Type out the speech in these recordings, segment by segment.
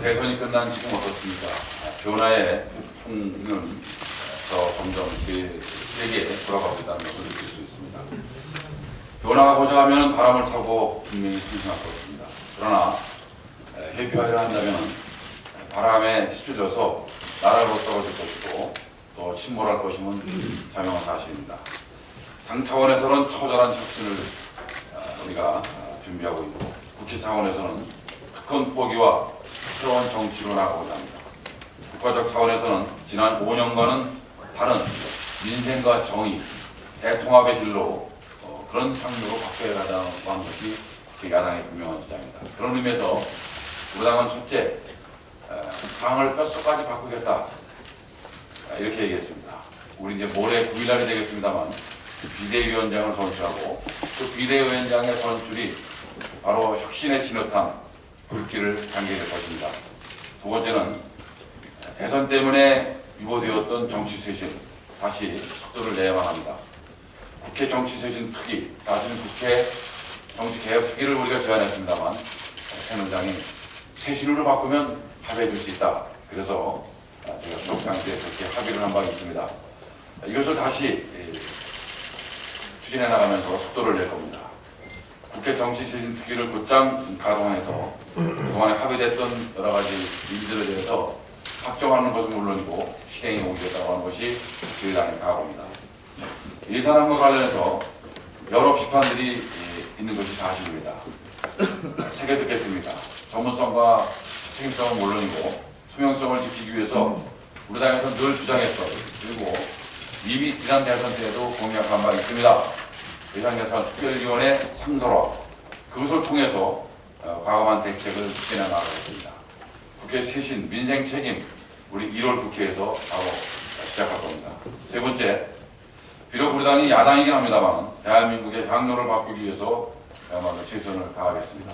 대선이 끝난 지금 어떻습니까? 변화의 풍은 점점 세계에 돌아가고 있다는 것을 느낄 수 있습니다. 변화하고자 하면 바람을 타고 분명히 상승할 것입니다. 그러나 회피하려 한다면 바람에 휩쓸려서 나라로 떨어질 것이고 또 침몰할 것임은 자명한 사실입니다. 당 차원에서는 처절한 혁신을 우리가 준비하고 있고 국회 차원에서는 특권 포기와 새로운 정치로 나가고자 합니다. 국가적 차원에서는 지난 5년간은 다른 민생과 정의, 대통합의 길로 그런 향로로 바꿔야하다는 것이 야당의 분명한 주장입니다. 그런 의미에서 우리 당은 첫째, 당을 뼛속까지 바꾸겠다 이렇게 얘기했습니다. 우리 이제 모레 9일날이 되겠습니다만 비대위원장을 선출하고 그 비대위원장의 선출이 바로 혁신의 진흙탕 불길을 당기게 될 것입니다. 두 번째는 대선 때문에 유보되었던 정치 쇄신 다시 속도를 내야만 합니다. 국회 정치 쇄신 특위, 사실은 국회 정치 개혁 특위를 우리가 제안했습니다만 새누리당이 쇄신으로 바꾸면 합의해 줄 수 있다. 그래서 제가 수업장 때 그렇게 합의를 한 바 있습니다. 이것을 다시 추진해 나가면서 속도를 낼 겁니다. 국회 정치 쇄신 특위를 곧장 가동해서 그동안에 합의됐던 여러 가지 일들에 대해서 확정하는 것은 물론이고 실행에 옮기겠다고 하는 것이 저희 당의 각오입니다. 이 사람과 관련해서 여러 비판들이 있는 것이 사실입니다. 새겨 듣겠습니다. 전문성과 책임성은 물론이고 투명성을 지키기 위해서 우리 당에서 늘 주장했던 그리고 이미 지난 대선 때에도 공약한 바 있습니다. 예산개선 특별위원회 상설화 그것을 통해서 과감한 대책을 추진해 나가겠습니다. 국회 쇄신 민생 책임 우리 1월 국회에서 바로 시작할 겁니다. 세 번째, 비록 우리 당이 야당이긴 합니다만 대한민국의 향로를 바꾸기 위해서 야말로 최선을 다하겠습니다.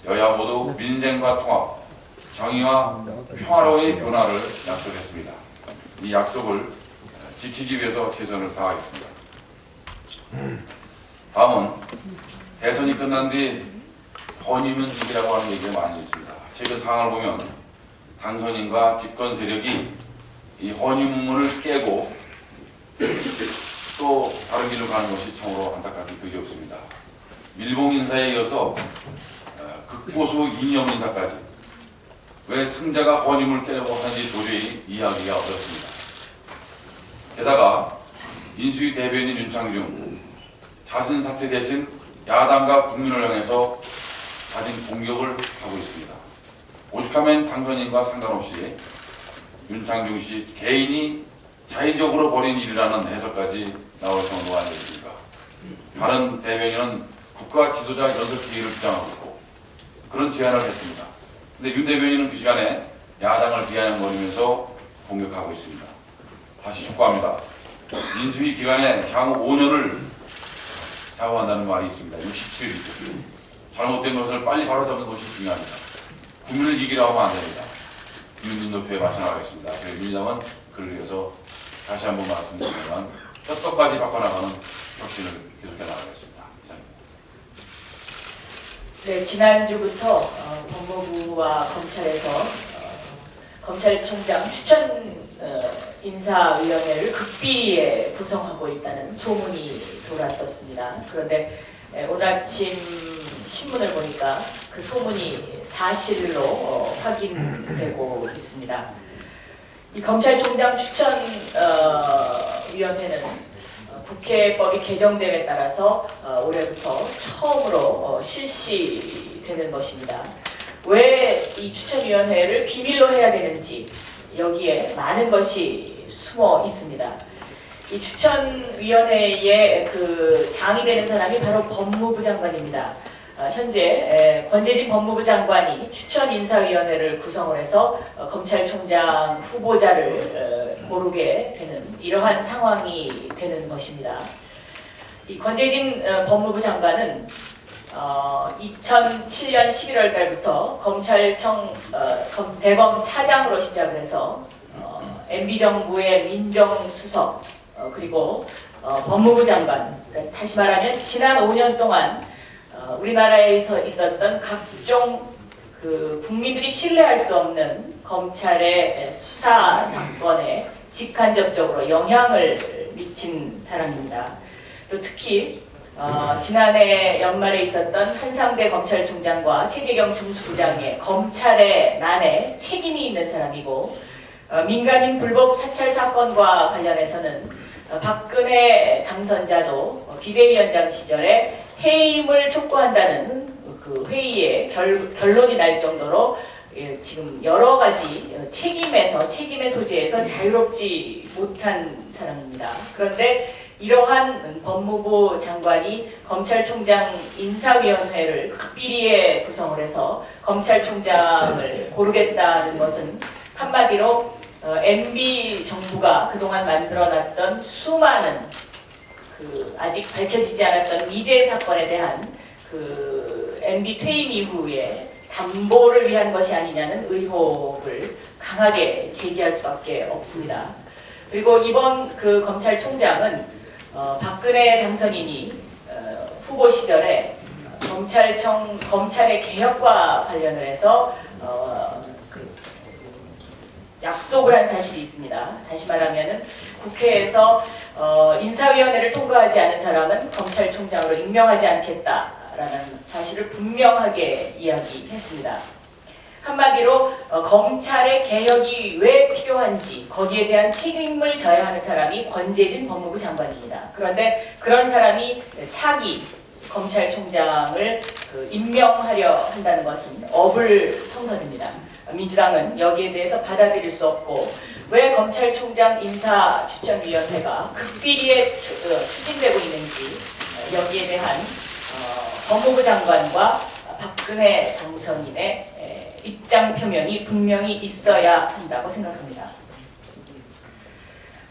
여야 모두 민생과 통합, 정의와 평화로의 변화를 약속했습니다. 이 약속을 지키기 위해서 최선을 다하겠습니다. 다음은 대선이 끝난 뒤 허니문식이라고 하는 얘기가 많이 있습니다. 최근 상황을 보면 당선인과 집권 세력이 이 허니문을 깨고 또 다른 길로 가는 것이 참으로 안타깝게 그지없습니다. 밀봉 인사에 이어서 극보수 이념 인사까지 왜 승자가 허니문을 깨려고 하는지 도저히 이해하기가 어렵습니다. 게다가 인수위 대변인 윤창중 자신 사퇴 대신 야당과 국민을 향해서 자진 공격을 하고 있습니다. 오죽하면 당선인과 상관없이 윤창중 씨 개인이 자의적으로 벌인 일이라는 해석까지 나올 정도가 아니겠습니까? 다른 대변인은 국가 지도자 연설 기회를 주장하고 있고 그런 제안을 했습니다. 근데 윤 대변인은 그 시간에 야당을 비아냥거리면서 공격하고 있습니다. 다시 촉구합니다. 인수위 기간에 향후 5년을 자고한다는 말이 있습니다. 67일. 잘못된 것을 빨리 바로잡는 것이 중요합니다. 국민을 이기려 하면 안 됩니다. 국민 눈높이에 맞춰 나가겠습니다. 저희 민주당은 그를 위해서 다시 한번 말씀드리지만 뼛속까지 바꿔나가는 혁신을 계속해 나가겠습니다. 이상입니다. 네, 지난주부터 법무부와 검찰에서 검찰총장 추천 인사위원회를 극비에 구성하고 있다는 소문이 돌았었습니다. 그런데 오늘 아침 신문을 보니까 그 소문이 사실로 확인되고 있습니다. 이 검찰총장 추천위원회는 국회법이 개정됨에 따라서 올해부터 처음으로 실시되는 것입니다. 왜 이 추천위원회를 비밀로 해야 되는지 여기에 많은 것이 숨어 있습니다. 이 추천위원회의 그 장이 되는 사람이 바로 법무부 장관입니다. 현재 권재진 법무부 장관이 추천인사위원회를 구성을 해서 검찰총장 후보자를 고르게 되는 이러한 상황이 되는 것입니다. 이 권재진 법무부 장관은 2007년 11월 달부터 검찰청 대검 차장으로 시작을 해서 MB정부의 민정수석 그리고 법무부 장관, 그러니까 다시 말하면 지난 5년 동안 우리나라에서 있었던 각종 그 국민들이 신뢰할 수 없는 검찰의 수사 사건에 직간접적으로 영향을 미친 사람입니다. 또 특히 지난해 연말에 있었던 한상대 검찰총장과 최재경 중수부장의 검찰의 난에 책임이 있는 사람이고, 민간인 불법 사찰 사건과 관련해서는 박근혜 당선자도 비대위원장 시절에 해임을 촉구한다는 그 회의에 결론이 날 정도로 지금 여러 가지 책임의 소재에서 자유롭지 못한 사람입니다. 그런데 이러한 법무부 장관이 검찰총장 인사위원회를 극비리에 구성을 해서 검찰총장을 고르겠다는 것은 한마디로 MB 정부가 그동안 만들어놨던 수많은 그 아직 밝혀지지 않았던 미제 사건에 대한 그 MB 퇴임 이후에 담보를 위한 것이 아니냐는 의혹을 강하게 제기할 수밖에 없습니다. 그리고 이번 그 검찰총장은 박근혜 당선인이 후보 시절에 검찰의 개혁과 관련을 해서 약속을 한 사실이 있습니다. 다시 말하면은 국회에서 인사위원회를 통과하지 않은 사람은 검찰총장으로 임명하지 않겠다라는 사실을 분명하게 이야기했습니다. 한마디로 검찰의 개혁이 왜 필요한지 거기에 대한 책임을 져야 하는 사람이 권재진 법무부 장관입니다. 그런데 그런 사람이 차기 검찰총장을 임명하려 한다는 것은 어불성설입니다. 민주당은 여기에 대해서 받아들일 수 없고, 왜 검찰총장 인사추천위원회가 극비리에 추진되고 있는지 여기에 대한 법무부 장관과 박근혜 당선인의 입장 표명이 분명히 있어야 한다고 생각합니다.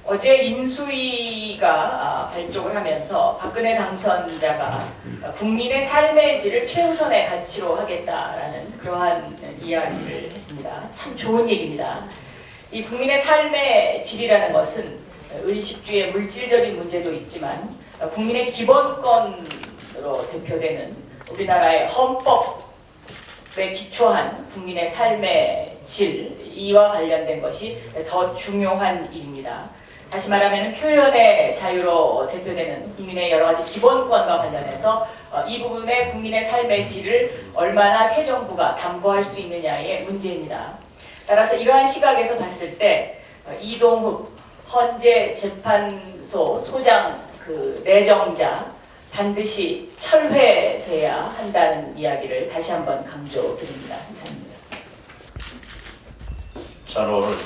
어제 인수위가 발족을 하면서 박근혜 당선자가 국민의 삶의 질을 최우선의 가치로 하겠다라는 그러한 이야기를 했습니다. 참 좋은 얘기입니다. 이 국민의 삶의 질이라는 것은 의식주의 물질적인 문제도 있지만 국민의 기본권으로 대표되는 우리나라의 헌법에 기초한 국민의 삶의 질, 이와 관련된 것이 더 중요한 일입니다. 다시 말하면 표현의 자유로 대표되는 국민의 여러 가지 기본권과 관련해서 이 부분의 국민의 삶의 질을 얼마나 새 정부가 담보할 수 있느냐의 문제입니다. 따라서 이러한 시각에서 봤을 때 이동욱 헌재재판소 소장 내정자 반드시 철회돼야 한다는 이야기를 다시 한번 강조드립니다. 감사합니다. 저는 오늘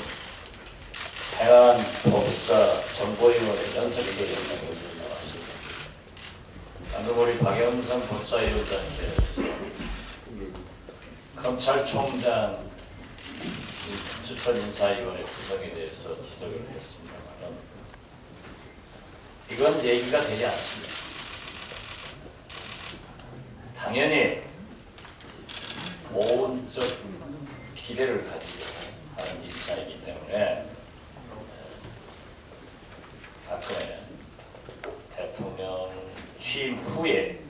대한법사정보위원회 연설위원회에서 나왔습니다. 방금 우리 박영선 법사위원장께서 검찰총장 추천인사위원회 구성에 대해서 지적을 했습니다만 이건 얘기가 되지 않습니다. 당연히 모험적 기대를 가지고 하는 인사이기 때문에 박근혜 대통령 취임 후에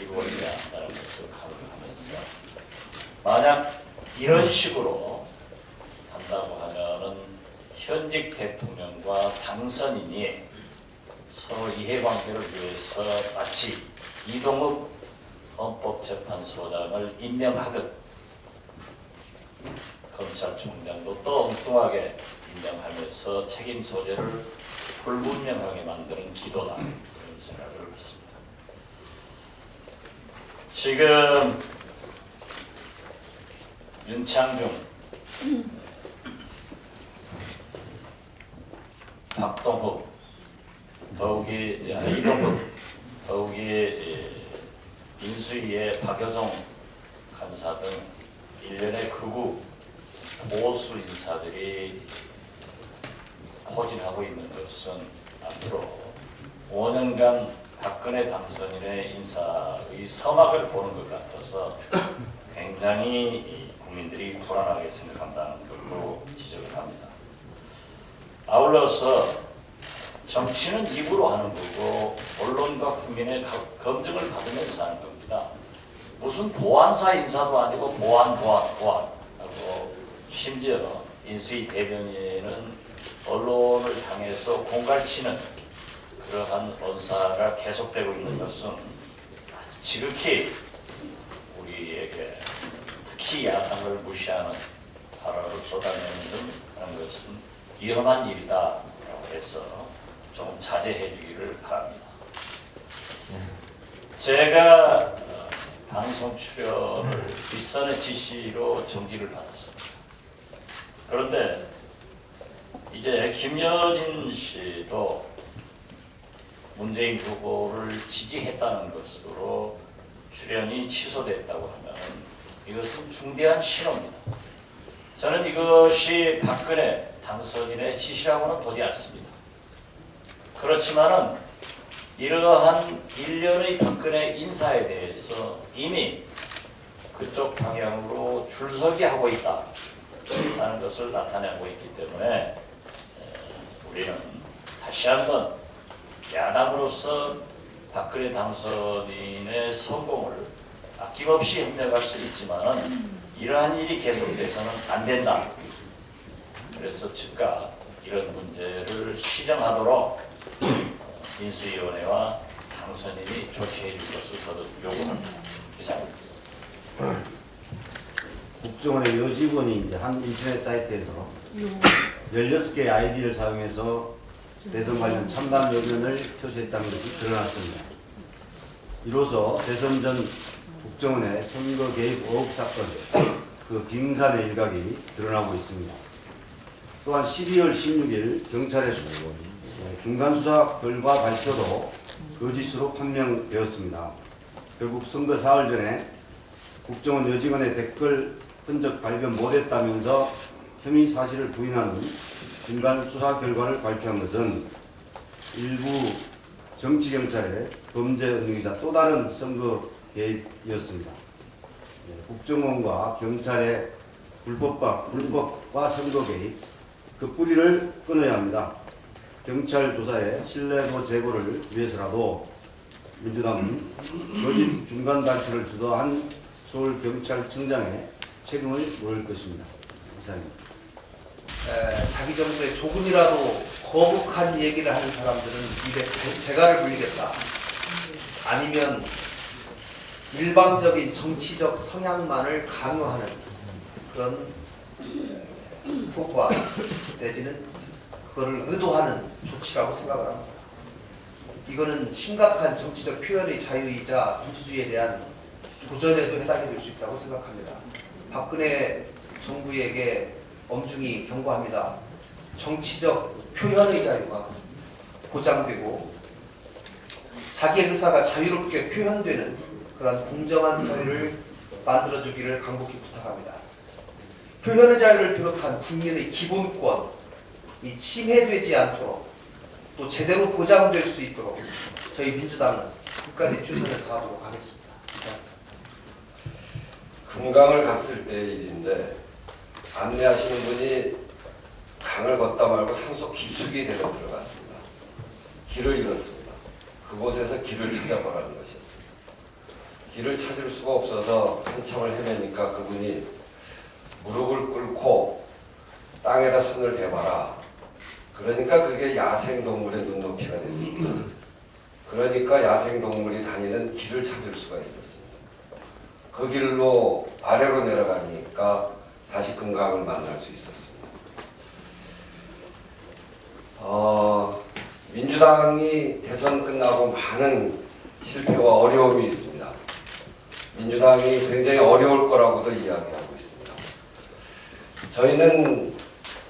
이루어져야 한다는 것을 강조하면서 만약 이런 식으로 한다고 하면은 현직 대통령과 당선인이 서로 이해관계를 위해서 마치 이동욱 헌법재판소장을 임명하듯 검찰총장도 또 엉뚱하게 임명하면서 책임 소재를 불분명하게 만드는 기도다, 그런 생각을 했습니다. 지금 윤창중, 박동욱, 이동욱, 더욱이 인수위의 박여정 간사 등 일련의 극우 보수 인사들이 포진하고 있는 것은 앞으로 5년간 박근혜 당선인의 인사의 서막을 보는 것 같아서 굉장히 국민들이 불안하게 생각한다는 걸로 지적을 합니다. 아울러서 정치는 입으로 하는 거고 언론과 국민의 검증을 받으면서 하는 겁니다. 무슨 보안사 인사도 아니고 보안 하고 심지어 인수위 대변인은 언론을 향해서 공갈치는 그러한 언사가 계속되고 있는 것은 지극히 우리에게 특히 야당을 무시하는 발언을 쏟아내는 것은 위험한 일이다라고 해서 좀 자제해 주기를 바랍니다. 제가 방송 출연을 윗선의 지시로 정지를 받았습니다. 그런데 이제 김여진 씨도 문재인 후보를 지지했다는 것으로 출연이 취소됐다고 하면 이것은 중대한 신호입니다. 저는 이것이 박근혜 당선인의 지시라고는 보지 않습니다. 그렇지만은 이러한 일련의 박근혜 인사에 대해서 이미 그쪽 방향으로 줄서기 하고 있다는 것을 나타내고 있기 때문에 우리는 다시 한번 야당으로서 박근혜 당선인의 성공을 아낌없이 협력할 수 있지만은 이러한 일이 계속돼서는 안 된다. 그래서 즉각 이런 문제를 시정하도록 인수위원회와 당선인이 조치해 줄 것을 거듭 요구합니다. 이상입니다. 국정원의 여직원이 이제 한 인터넷 사이트에서 16개의 아이디를 사용해서 대선 관련 찬반 여론을 표시했다는 것이 드러났습니다. 이로써 대선 전 국정원의 선거 개입 의혹 사건, 그 빙산의 일각이 드러나고 있습니다. 또한 12월 16일 경찰의 중간 수사 결과 발표도 거짓으로 판명되었습니다. 결국 선거 사흘 전에 국정원 여직원의 댓글 흔적 발견 못했다면서 혐의 사실을 부인하는 중간 수사 결과를 발표한 것은 일부 정치경찰의 범죄 능력이자 또 다른 선거 개입이었습니다. 국정원과 경찰의 불법과 선거 개입, 그 뿌리를 끊어야 합니다. 경찰 조사의 신뢰도 제고를 위해서라도 민주당은 거짓 중간 발표를 주도한 서울경찰청장의 책임을 물을 것입니다. 이상입니다. 자기 정부에 조금이라도 거북한 얘기를 하는 사람들은 입에 재갈을 물리겠다. 아니면 일방적인 정치적 성향만을 강요하는 그런 효과 내지는 그거를 의도하는 조치라고 생각을 합니다. 이거는 심각한 정치적 표현의 자유이자 민주주의에 대한 도전에도 해당이 될 수 있다고 생각합니다. 박근혜 정부에게 엄중히 경고합니다. 정치적 표현의 자유가 보장되고 자기의 의사가 자유롭게 표현되는 그런 공정한 사회를 만들어주기를 간곡히 부탁합니다. 표현의 자유를 비롯한 국민의 기본권이 침해되지 않도록 또 제대로 보장될 수 있도록 저희 민주당은 끝까지 최선을 다하도록 하겠습니다. 금강을 갔을 때의 일인데 안내하시는 분이 강을 걷다 말고 산속 깊숙이 내려 들어갔습니다. 길을 잃었습니다. 그곳에서 길을 찾아보라는 것이었습니다. 길을 찾을 수가 없어서 한참을 헤매니까 그분이 무릎을 꿇고 땅에다 손을 대봐라. 그러니까 그게 야생동물의 눈높이가 됐습니다. 그러니까 야생동물이 다니는 길을 찾을 수가 있었습니다. 그 길로 아래로 내려가니까 다시 금강을 만날 수 있었습니다. 민주당이 대선 끝나고 많은 실패와 어려움이 있습니다. 민주당이 굉장히 어려울 거라고도 이야기하고 있습니다. 저희는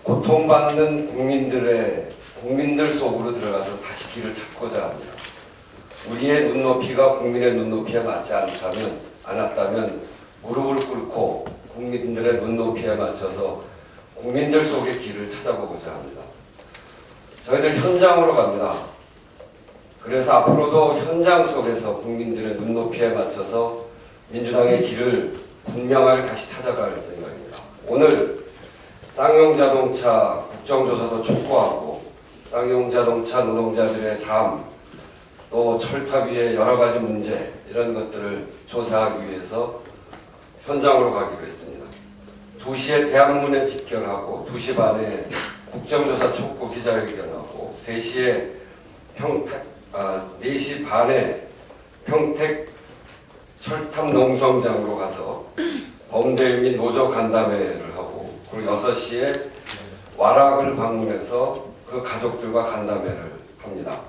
고통받는 국민들 속으로 들어가서 다시 길을 찾고자 합니다. 우리의 눈높이가 국민의 눈높이에 맞지 않았다면 무릎을 꿇고 국민들의 눈높이에 맞춰서 국민들 속의 길을 찾아보고자 합니다. 저희들 현장으로 갑니다. 그래서 앞으로도 현장 속에서 국민들의 눈높이에 맞춰서 민주당의 길을 분명하게 다시 찾아갈 생각입니다. 오늘 쌍용자동차 국정조사도 촉구하고 쌍용자동차 노동자들의 삶, 또 철탑 위의 여러 가지 문제 이런 것들을 조사하기 위해서 현장으로 가기로 했습니다. 2시에 대학문에 집결하고 2시 반에 국정조사 촉구 기자회견하고 3시에 4시 반에 평택 철탑 농성장으로 가서 범죄 및 노조 간담회를 하고 그리고 6시에 와락을 방문해서 그 가족들과 간담회를 합니다.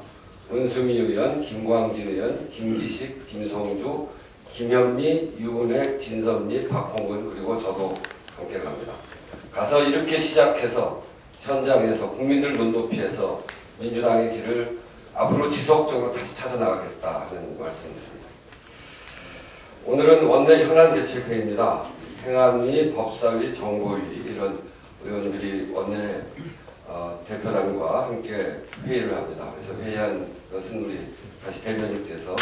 은수미 의원, 김광진 의원, 김기식, 김성주, 김현미, 유은혜, 진선미, 박홍근 그리고 저도 함께 갑니다. 가서 이렇게 시작해서 현장에서 국민들 눈높이에서 민주당의 길을 앞으로 지속적으로 다시 찾아나가겠다 하는 말씀드립니다. 오늘은 원내 현안대책회의입니다. 행안위, 법사위, 정보위 이런 의원들이 원내 대표단과 함께 회의를 합니다. 그래서 회의한 것은 우리 다시 대변인께서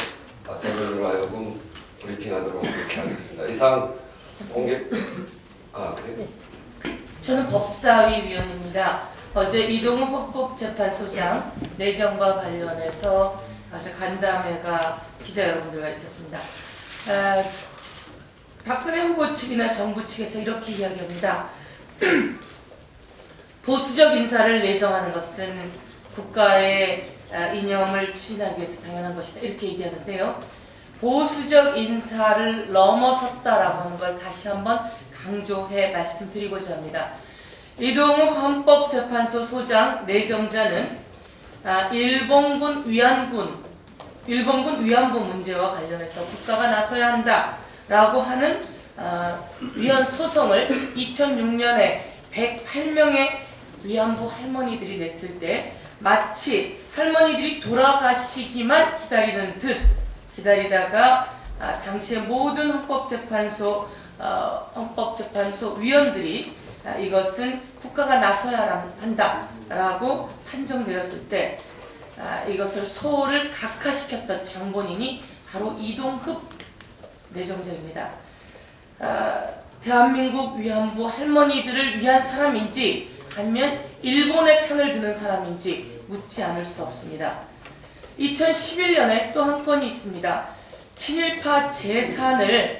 대변인으로 하여금 브리핑하도록 그렇게 하겠습니다. 이상 공개 그래? 저는 법사위 위원입니다. 어제 이동욱 헌법재판소장 내정과 관련해서 아주 간담회가 기자 여러분들과 있었습니다. 박근혜 후보 측이나 정부 측에서 이렇게 이야기합니다. 보수적 인사를 내정하는 것은 국가의 이념을 추진하기 위해서 당연한 것이다. 이렇게 얘기하는데요. 보수적 인사를 넘어섰다라고 하는 걸 다시 한번 강조해 말씀드리고자 합니다. 이동욱 헌법재판소 소장 내정자는 일본군 위안부 문제와 관련해서 국가가 나서야 한다라고 하는 위헌 소송을 2006년에 108명의 위안부 할머니들이 냈을 때 마치 할머니들이 돌아가시기만 기다리는 듯 기다리다가 당시의 모든 헌법재판소 위원들이 이것은 국가가 나서야 한다라고 판정 내렸을 때 이것을 소를 각하시켰던 장본인이 바로 이동흡 내정자입니다. 대한민국 위안부 할머니들을 위한 사람인지 아니면 일본의 편을 드는 사람인지 묻지 않을 수 없습니다. 2011년에 또 한 건이 있습니다. 친일파 재산을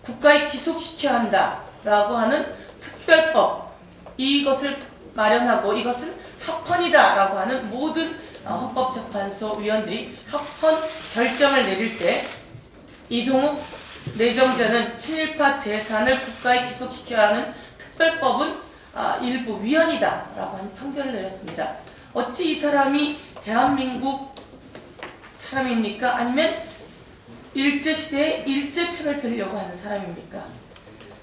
국가에 기속시켜야 한다라고 하는 특별법, 이것을 마련하고 이것은 합헌이다라고 하는 모든 헌법재판소 위원들이 합헌 결정을 내릴 때 이동욱 내정자는 친일파 재산을 국가에 기속시켜야 하는 특별법은 일부 위헌이다라고 하는 판결을 내렸습니다. 어찌 이 사람이 대한민국 사람입니까? 아니면 일제시대에 일제편을 들려고 하는 사람입니까?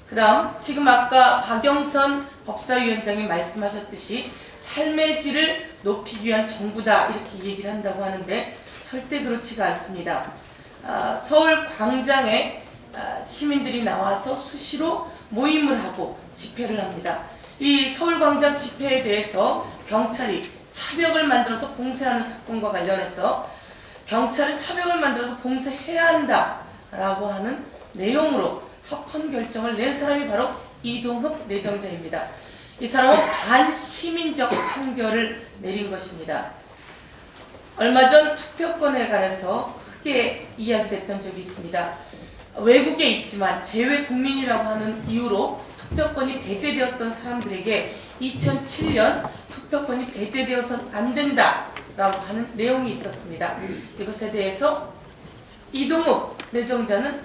그 다음 지금 아까 박영선 법사위원장이 말씀하셨듯이 삶의 질을 높이기 위한 정부다 이렇게 얘기를 한다고 하는데 절대 그렇지가 않습니다. 서울 광장에 시민들이 나와서 수시로 모임을 하고 집회를 합니다. 이 서울광장 집회에 대해서 경찰이 차벽을 만들어서 봉쇄하는 사건과 관련해서 경찰은 차벽을 만들어서 봉쇄해야 한다라고 하는 내용으로 합헌 결정을 낸 사람이 바로 이동흡 내정자입니다. 이 사람은 반시민적 판결을 내린 것입니다. 얼마 전 투표권에 관해서 크게 이야기됐던 적이 있습니다. 외국에 있지만 재외 국민이라고 하는 이유로 투표권이 배제되었던 사람들에게 2007년 투표권이 배제되어서는 안 된다라고 하는 내용이 있었습니다. 이것에 대해서 이동욱 내정자는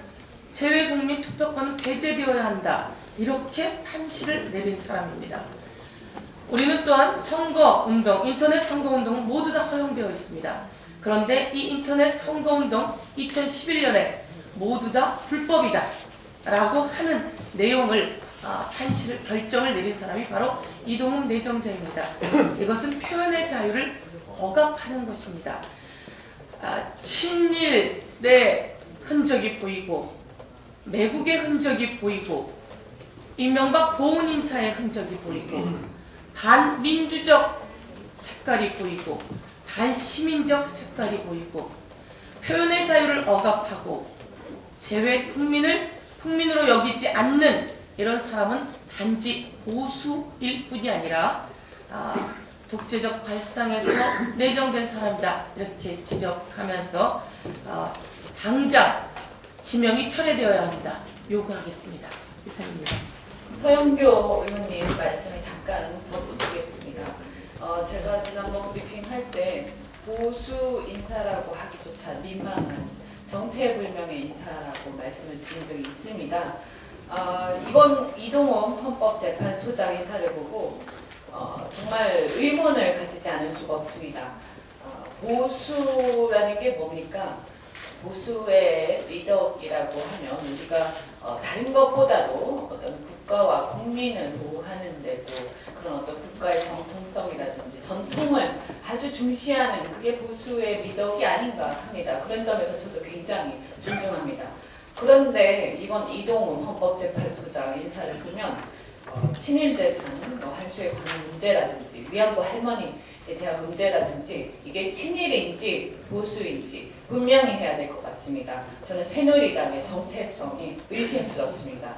재외 국민 투표권은 배제되어야 한다 이렇게 판시를 내린 사람입니다. 우리는 또한 선거운동, 인터넷 선거운동은 모두 다 허용되어 있습니다. 그런데 이 인터넷 선거운동 2011년에 모두 다 불법이다 라고 하는 내용을 판시를 결정을 내린 사람이 바로 이동욱 내정자입니다. 이것은 표현의 자유를 억압하는 것입니다. 친일의 흔적이 보이고 매국의 흔적이 보이고 이명박 보훈 인사의 흔적이 보이고 반민주적 색깔이 보이고 반시민적 색깔이 보이고 표현의 자유를 억압하고 재외 국민을 국민으로 여기지 않는 이런 사람은 단지 보수일 뿐이 아니라 독재적 발상에서 내정된 사람이다 이렇게 지적하면서 당장 지명이 철회되어야 합니다. 요구하겠습니다. 이상입니다. 서영교 의원님 말씀에 잠깐 덧붙이겠습니다. 제가 지난번 브리핑 할 때 보수 인사라고 하기조차 민망한 정체불명의 인사라고 말씀을 드린 적이 있습니다. 이번 이동훈 헌법재판소장 인사를 보고 정말 의문을 가지지 않을 수가 없습니다. 보수라는 게 뭡니까? 보수의 리더이라고 하면 우리가 다른 것보다도 어떤 국가와 국민을 보호하는 데도 그런 어떤 국가의 정통성이라든지 전통을 아주 중시하는 그게 보수의 미덕이 아닌가 합니다. 그런 점에서 저도 굉장히 존중합니다. 그런데 이번 이동훈 헌법재판소장 인사를 보면 친일재산, 한수에 관한 문제라든지 위안부 할머니에 대한 문제라든지 이게 친일인지 보수인지 분명히 해야 될 것 같습니다. 저는 새누리당의 정체성이 의심스럽습니다.